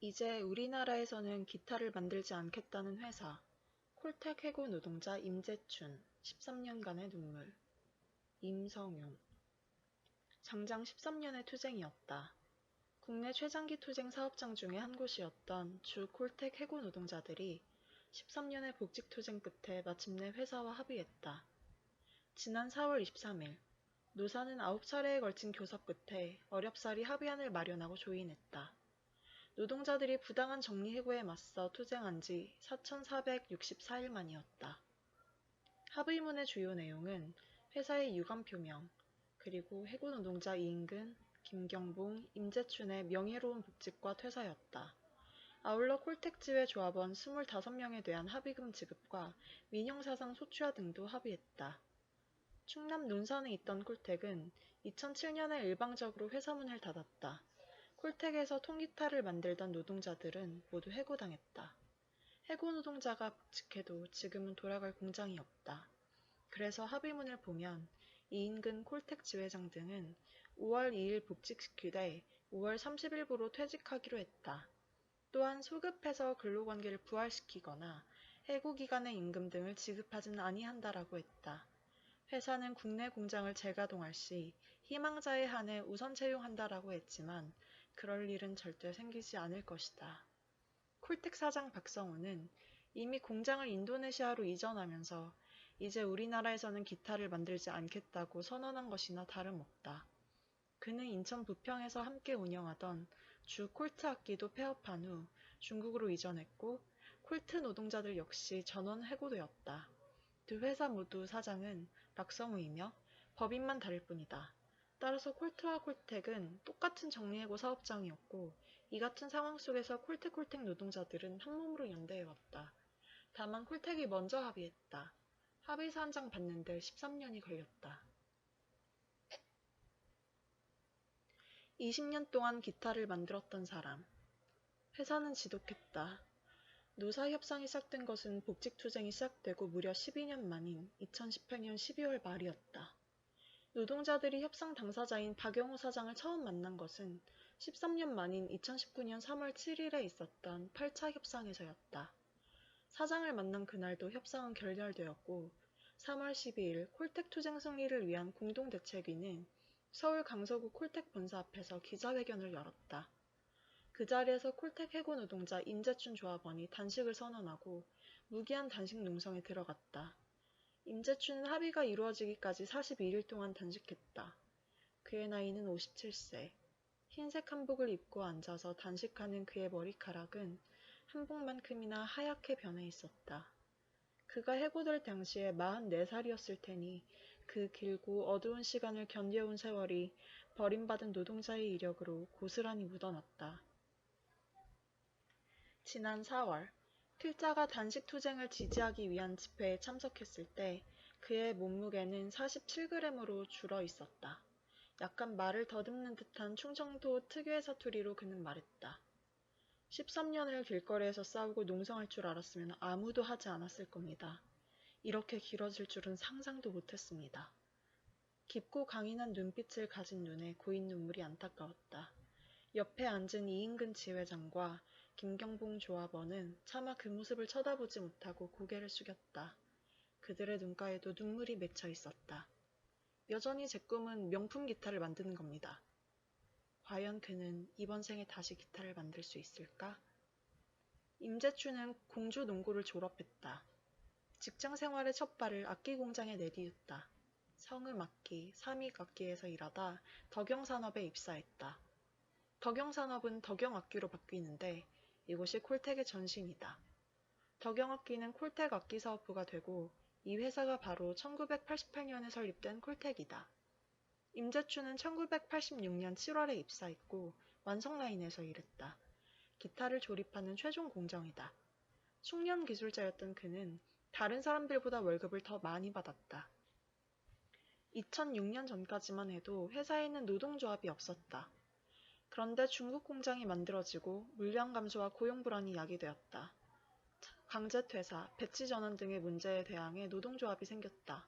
이제 우리나라에서는 기타를 만들지 않겠다는 회사. 콜텍 해고 노동자 임재춘 13년간의 눈물. 임성용. 장장 13년의 투쟁이었다. 국내 최장기 투쟁 사업장 중의 한 곳이었던 주 콜텍 해고 노동자들이 13년의 복직 투쟁 끝에 마침내 회사와 합의했다. 지난 4월 23일 노사는 9차례에 걸친 교섭 끝에 어렵사리 합의안을 마련하고 조인했다. 노동자들이 부당한 정리해고에 맞서 투쟁한 지 4,464일 만이었다. 합의문의 주요 내용은 회사의 유감 표명, 그리고 해고 노동자 이인근, 김경봉, 임재춘의 명예로운 복직과 퇴사였다. 아울러 콜텍지회 조합원 25명에 대한 합의금 지급과 민형사상 소추화 등도 합의했다. 충남 논산에 있던 콜텍은 2007년에 일방적으로 회사 문을 닫았다. 콜텍에서 통기타를 만들던 노동자들은 모두 해고당했다. 해고 노동자가 복직해도 지금은 돌아갈 공장이 없다. 그래서 합의문을 보면 이인근 콜텍 지회장 등은 5월 2일 복직시키되 5월 30일부로 퇴직하기로 했다. 또한 소급해서 근로관계를 부활시키거나 해고 기간의 임금 등을 지급하지는 아니한다라고 했다. 회사는 국내 공장을 재가동할 시 희망자에 한해 우선 채용한다라고 했지만 그럴 일은 절대 생기지 않을 것이다. 콜텍 사장 박성우는 이미 공장을 인도네시아로 이전하면서 이제 우리나라에서는 기타를 만들지 않겠다고 선언한 것이나 다름없다. 그는 인천 부평에서 함께 운영하던 주 콜트 악기도 폐업한 후 중국으로 이전했고 콜트 노동자들 역시 전원 해고되었다. 두 회사 모두 사장은 박성우이며 법인만 다를 뿐이다. 따라서 콜트와 콜텍은 똑같은 정리해고 사업장이었고 이 같은 상황 속에서 콜텍 노동자들은 한몸으로 연대해왔다. 다만 콜텍이 먼저 합의했다. 합의서 한 장 받는데 13년이 걸렸다. 20년 동안 기타를 만들었던 사람. 회사는 지독했다. 노사 협상이 시작된 것은 복직투쟁이 시작되고 무려 12년 만인 2018년 12월 말이었다. 노동자들이 협상 당사자인 박영호 사장을 처음 만난 것은 13년 만인 2019년 3월 7일에 있었던 8차 협상에서였다. 사장을 만난 그날도 협상은 결렬되었고 3월 12일 콜텍 투쟁 승리를 위한 공동대책위는 서울 강서구 콜텍 본사 앞에서 기자회견을 열었다. 그 자리에서 콜텍 해고 노동자 임재춘 조합원이 단식을 선언하고 무기한 단식 농성에 들어갔다. 임재춘은 합의가 이루어지기까지 42일 동안 단식했다. 그의 나이는 57세. 흰색 한복을 입고 앉아서 단식하는 그의 머리카락은 한복만큼이나 하얗게 변해 있었다. 그가 해고될 당시에 44살이었을 테니 그 길고 어두운 시간을 견뎌온 세월이 버림받은 노동자의 이력으로 고스란히 묻어났다. 지난 4월 필자가 단식 투쟁을 지지하기 위한 집회에 참석했을 때 그의 몸무게는 47g으로 줄어 있었다. 약간 말을 더듬는 듯한 충청도 특유의 사투리로 그는 말했다. 13년을 길거리에서 싸우고 농성할 줄 알았으면 아무도 하지 않았을 겁니다. 이렇게 길어질 줄은 상상도 못했습니다. 깊고 강인한 눈빛을 가진 눈에 고인 눈물이 안타까웠다. 옆에 앉은 이인근 지회장과 김경봉 조합원은 차마 그 모습을 쳐다보지 못하고 고개를 숙였다. 그들의 눈가에도 눈물이 맺혀 있었다. 여전히 제 꿈은 명품 기타를 만드는 겁니다. 과연 그는 이번 생에 다시 기타를 만들 수 있을까? 임재춘은 공주 농고를 졸업했다. 직장 생활의 첫 발을 악기 공장에 내디뎠다. 성음 악기, 삼익 악기에서 일하다 덕영산업에 입사했다. 덕영산업은 덕영악기로 바뀌는데 이곳이 콜텍의 전신이다. 덕영악기는 콜텍 악기사업부가 되고 이 회사가 바로 1988년에 설립된 콜텍이다. 임재춘은 1986년 7월에 입사했고 완성라인에서 일했다. 기타를 조립하는 최종 공정이다. 숙련 기술자였던 그는 다른 사람들보다 월급을 더 많이 받았다. 2006년 전까지만 해도 회사에는 노동조합이 없었다. 그런데 중국 공장이 만들어지고 물량 감소와 고용 불안이 야기되었다. 강제 퇴사, 배치 전환 등의 문제에 대항해 노동조합이 생겼다.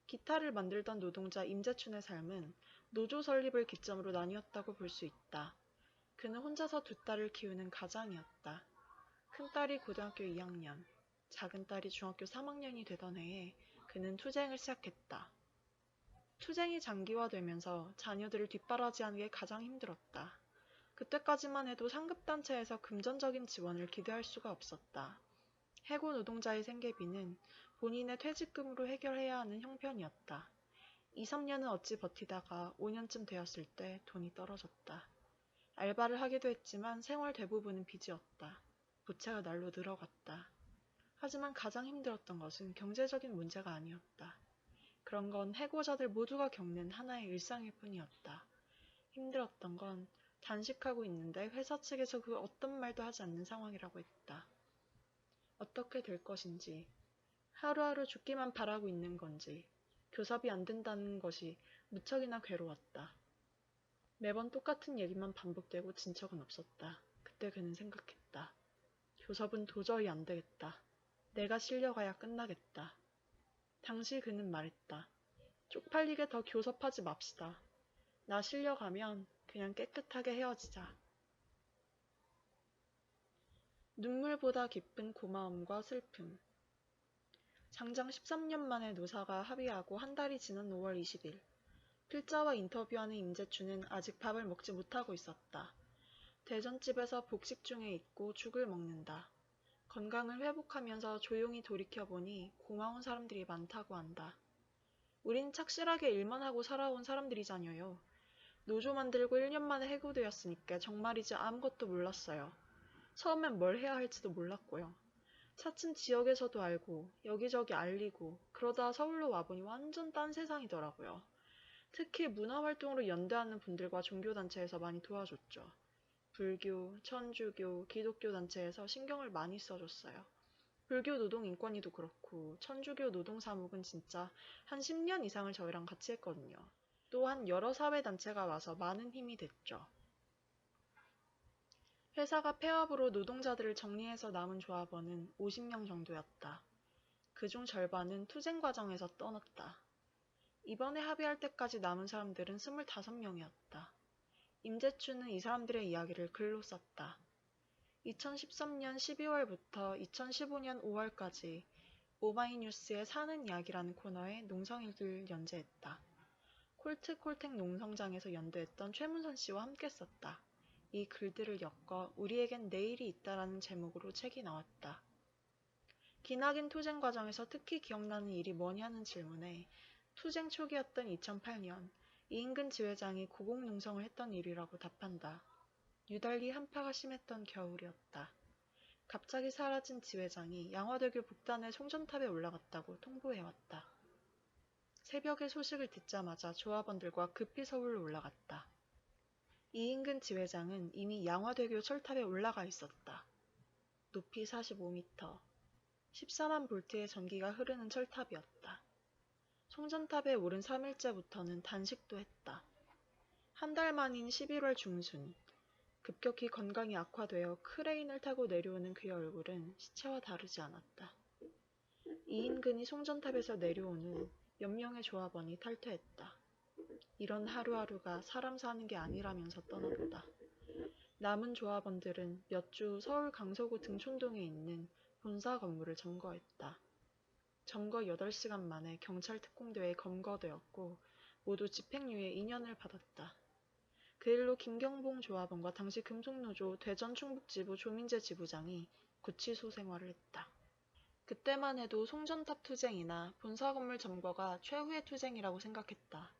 기타를 만들던 노동자 임재춘의 삶은 노조 설립을 기점으로 나뉘었다고 볼 수 있다. 그는 혼자서 두 딸을 키우는 가장이었다. 큰딸이 고등학교 2학년, 작은딸이 중학교 3학년이 되던 해에 그는 투쟁을 시작했다. 투쟁이 장기화되면서 자녀들을 뒷바라지하는 게 가장 힘들었다. 그때까지만 해도 상급단체에서 금전적인 지원을 기대할 수가 없었다. 해고 노동자의 생계비는 본인의 퇴직금으로 해결해야 하는 형편이었다. 2, 3년은 어찌 버티다가 5년쯤 되었을 때 돈이 떨어졌다. 알바를 하기도 했지만 생활 대부분은 빚이었다. 부채가 날로 늘어갔다. 하지만 가장 힘들었던 것은 경제적인 문제가 아니었다. 그런 건 해고자들 모두가 겪는 하나의 일상일 뿐이었다. 힘들었던 건 단식하고 있는데 회사 측에서 그 어떤 말도 하지 않는 상황이라고 했다. 어떻게 될 것인지, 하루하루 죽기만 바라고 있는 건지, 교섭이 안 된다는 것이 무척이나 괴로웠다. 매번 똑같은 얘기만 반복되고 진척은 없었다. 그때 그는 생각했다. 교섭은 도저히 안 되겠다. 내가 실려가야 끝나겠다. 당시 그는 말했다. 쪽팔리게 더 교섭하지 맙시다. 나 실려가면 그냥 깨끗하게 헤어지자. 눈물보다 깊은 고마움과 슬픔. 장장 13년 만에 노사가 합의하고 한 달이 지난 5월 20일. 필자와 인터뷰하는 임재춘은 아직 밥을 먹지 못하고 있었다. 대전집에서 복식 중에 있고 죽을 먹는다. 건강을 회복하면서 조용히 돌이켜보니 고마운 사람들이 많다고 한다. 우린 착실하게 일만 하고 살아온 사람들이잖여요. 노조 만들고 1년 만에 해고되었으니까 정말이지 아무것도 몰랐어요. 처음엔 뭘 해야 할지도 몰랐고요. 차츰 지역에서도 알고 여기저기 알리고 그러다 서울로 와보니 완전 딴 세상이더라고요. 특히 문화활동으로 연대하는 분들과 종교단체에서 많이 도와줬죠. 불교, 천주교, 기독교 단체에서 신경을 많이 써줬어요. 불교 노동인권위도 그렇고 천주교 노동사목은 진짜 한 10년 이상을 저희랑 같이 했거든요. 또한 여러 사회단체가 와서 많은 힘이 됐죠. 회사가 폐업으로 노동자들을 정리해서 남은 조합원은 50명 정도였다. 그중 절반은 투쟁 과정에서 떠났다. 이번에 합의할 때까지 남은 사람들은 25명이었다. 임재춘은 이 사람들의 이야기를 글로 썼다. 2013년 12월부터 2015년 5월까지 오마이뉴스의 사는 이야기라는 코너에 농성일을 연재했다. 콜트콜텍 농성장에서 연대했던 최문선 씨와 함께 썼다. 이 글들을 엮어 우리에겐 내일이 있다라는 제목으로 책이 나왔다. 기나긴 투쟁 과정에서 특히 기억나는 일이 뭐냐는 질문에 투쟁 초기였던 2008년 이인근 지회장이 고공농성을 했던 일이라고 답한다. 유달리 한파가 심했던 겨울이었다. 갑자기 사라진 지회장이 양화대교 북단의 송전탑에 올라갔다고 통보해왔다. 새벽에 소식을 듣자마자 조합원들과 급히 서울로 올라갔다. 이인근 지회장은 이미 양화대교 철탑에 올라가 있었다. 높이 45m, 14만 볼트의 전기가 흐르는 철탑이었다. 송전탑에 오른 3일째부터는 단식도 했다. 한 달 만인 11월 중순, 급격히 건강이 악화되어 크레인을 타고 내려오는 그의 얼굴은 시체와 다르지 않았다. 이인근이 송전탑에서 내려온 후 몇 명의 조합원이 탈퇴했다. 이런 하루하루가 사람 사는 게 아니라면서 떠났다. 남은 조합원들은 몇 주 서울 강서구 등촌동에 있는 본사 건물을 점거했다. 점거 8시간 만에 경찰 특공대에 검거되었고 모두 집행유예 2년을 받았다. 그 일로 김경봉 조합원과 당시 금속노조 대전 충북지부 조민재 지부장이 구치소 생활을 했다. 그때만 해도 송전탑 투쟁이나 본사 건물 점거가 최후의 투쟁이라고 생각했다.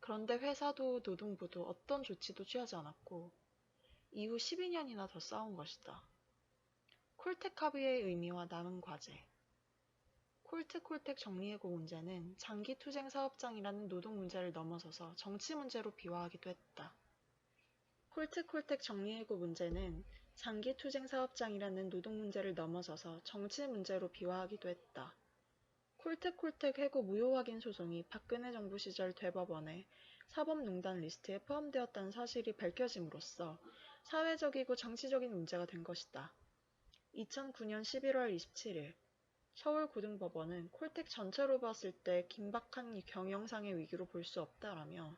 그런데 회사도 노동부도 어떤 조치도 취하지 않았고 이후 12년이나 더 싸운 것이다. 콜텍 합의의 의미와 남은 과제. 콜트콜텍 정리해고 문제는 장기 투쟁 사업장이라는 노동 문제를 넘어서서 정치 문제로 비화하기도 했다. 콜트콜텍 정리해고 문제는 장기 투쟁 사업장이라는 노동 문제를 넘어서서 정치 문제로 비화하기도 했다. 콜트콜텍 해고 무효 확인 소송이 박근혜 정부 시절 대법원에 사법농단 리스트에 포함되었다는 사실이 밝혀짐으로써 사회적이고 정치적인 문제가 된 것이다. 2009년 11월 27일 서울고등법원은 콜텍 전체로 봤을 때 긴박한 경영상의 위기로 볼 수 없다라며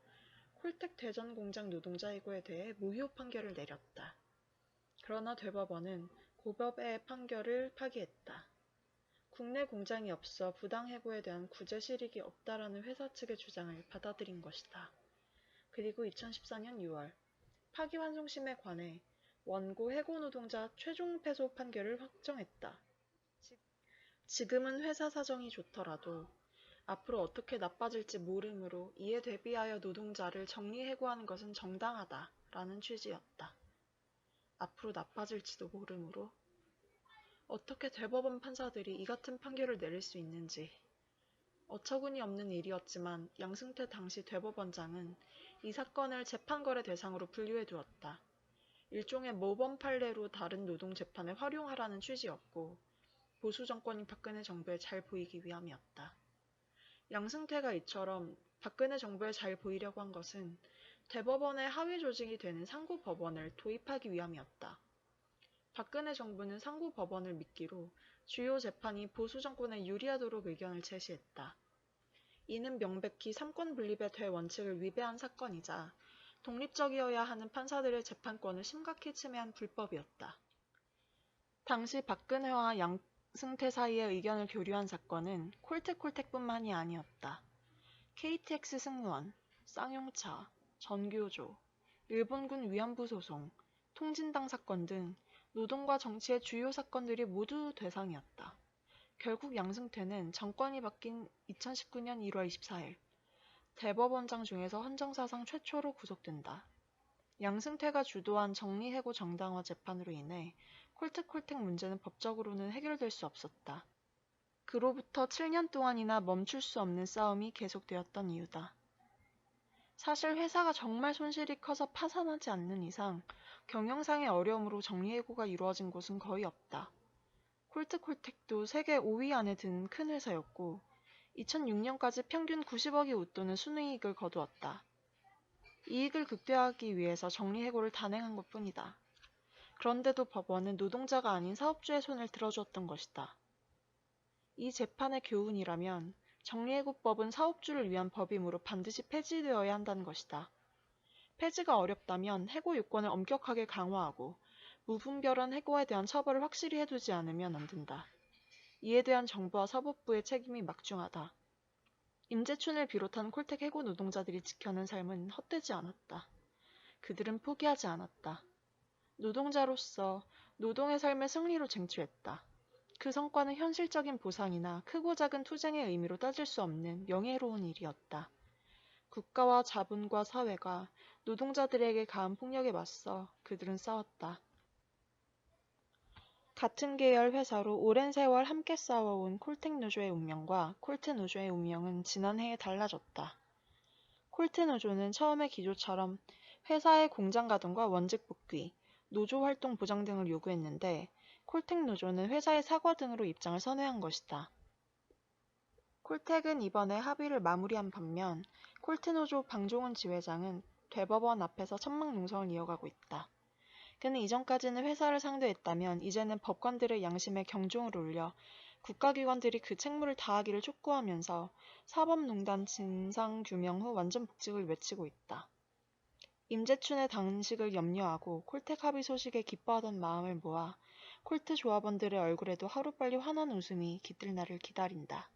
콜텍 대전 공장 노동자 해고에 대해 무효 판결을 내렸다. 그러나 대법원은 고법의 판결을 파기했다. 국내 공장이 없어 부당 해고에 대한 구제 실익이 없다라는 회사 측의 주장을 받아들인 것이다. 그리고 2014년 6월 파기환송심에 관해 원고 해고 노동자 최종 패소 판결을 확정했다. 지금은 회사 사정이 좋더라도 앞으로 어떻게 나빠질지 모르므로 이에 대비하여 노동자를 정리해고하는 것은 정당하다라는 취지였다. 앞으로 나빠질지도 모르므로 어떻게 대법원 판사들이 이 같은 판결을 내릴 수 있는지. 어처구니 없는 일이었지만 양승태 당시 대법원장은 이 사건을 재판거래 대상으로 분류해 두었다. 일종의 모범 판례로 다른 노동 재판에 활용하라는 취지였고 보수 정권인 박근혜 정부에 잘 보이기 위함이었다. 양승태가 이처럼 박근혜 정부에 잘 보이려고 한 것은 대법원의 하위 조직이 되는 상고법원을 도입하기 위함이었다. 박근혜 정부는 상고법원을 미끼로 주요 재판이 보수 정권에 유리하도록 의견을 제시했다. 이는 명백히 삼권 분립의 대원칙을 위배한 사건이자 독립적이어야 하는 판사들의 재판권을 심각히 침해한 불법이었다. 당시 박근혜와 양승태 사이의 의견을 교류한 사건은 콜텍뿐만이 아니었다. KTX 승무원, 쌍용차, 전교조, 일본군 위안부 소송, 통진당 사건 등 노동과 정치의 주요 사건들이 모두 대상이었다. 결국 양승태는 정권이 바뀐 2019년 1월 24일 대법원장 중에서 헌정사상 최초로 구속된다. 양승태가 주도한 정리해고 정당화 재판으로 인해 콜텍 문제는 법적으로는 해결될 수 없었다. 그로부터 7년 동안이나 멈출 수 없는 싸움이 계속되었던 이유다. 사실 회사가 정말 손실이 커서 파산하지 않는 이상 경영상의 어려움으로 정리해고가 이루어진 곳은 거의 없다. 콜텍도 세계 5위 안에 드는 큰 회사였고 2006년까지 평균 90억이 웃도는 순이익을 거두었다. 이익을 극대화하기 위해서 정리해고를 단행한 것뿐이다. 그런데도 법원은 노동자가 아닌 사업주의 손을 들어주었던 것이다. 이 재판의 교훈이라면 정리해고법은 사업주를 위한 법이므로 반드시 폐지되어야 한다는 것이다. 폐지가 어렵다면 해고 요건을 엄격하게 강화하고 무분별한 해고에 대한 처벌을 확실히 해두지 않으면 안 된다. 이에 대한 정부와 사법부의 책임이 막중하다. 임재춘을 비롯한 콜텍 해고 노동자들이 지켜낸 삶은 헛되지 않았다. 그들은 포기하지 않았다. 노동자로서 노동의 삶의 승리로 쟁취했다. 그 성과는 현실적인 보상이나 크고 작은 투쟁의 의미로 따질 수 없는 명예로운 일이었다. 국가와 자본과 사회가 노동자들에게 가한 폭력에 맞서 그들은 싸웠다. 같은 계열 회사로 오랜 세월 함께 싸워온 콜텍 노조의 운명과 콜트 노조의 운명은 지난해에 달라졌다. 콜트 노조는 처음의 기조처럼 회사의 공장 가동과 원직 복귀, 노조 활동 보장 등을 요구했는데 콜텍 노조는 회사의 사과 등으로 입장을 선회한 것이다. 콜텍은 이번에 합의를 마무리한 반면 콜트 노조 방종훈 지회장은 대법원 앞에서 천막농성을 이어가고 있다. 그는 이전까지는 회사를 상대했다면 이제는 법관들의 양심에 경종을 울려 국가기관들이 그 책무를 다하기를 촉구하면서 사법농단 진상규명 후 완전 복직을 외치고 있다. 임재춘의 단식을 염려하고 콜텍 합의 소식에 기뻐하던 마음을 모아 콜트 조합원들의 얼굴에도 하루빨리 환한 웃음이 깃들 날을 기다린다.